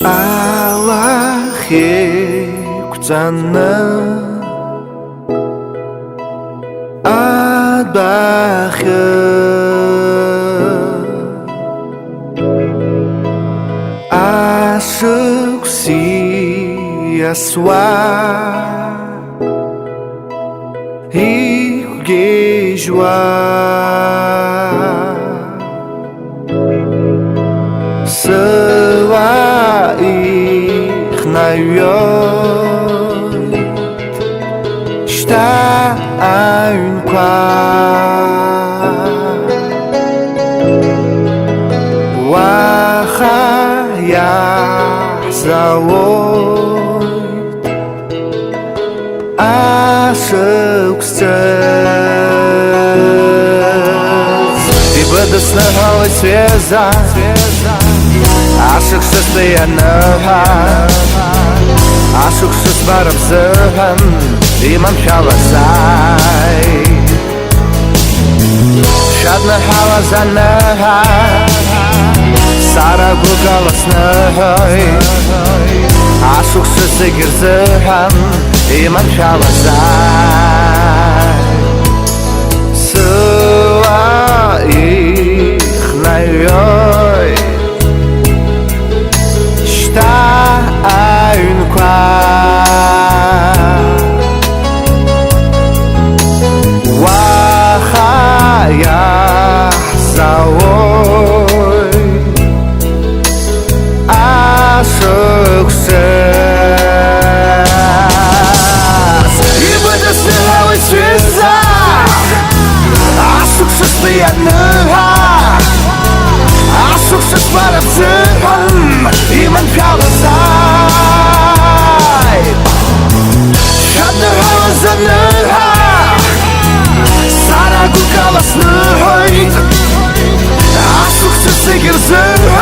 Аллахикутана Адбахы Ашык сиясва Игежва Está une Wahaya Zawod Ашыксыз И быдысныгалы связа Ашыксыз тыяныга Ашыксыз барып зыгын Имам шаласай Шадны халазаныга Сара гугаласныгай Ашыксыз эгер зыгын Имам шаласай Сыва ихнайой Шта айнква Wahaya Zawoi Ашыксыз И быдысныгалы связа Ашыксыз тыяныга Ашыксыз барып зыгын Иман шаласай Шадны халазаныга Сара гугаласныгай Ашыксыз эгер зыгын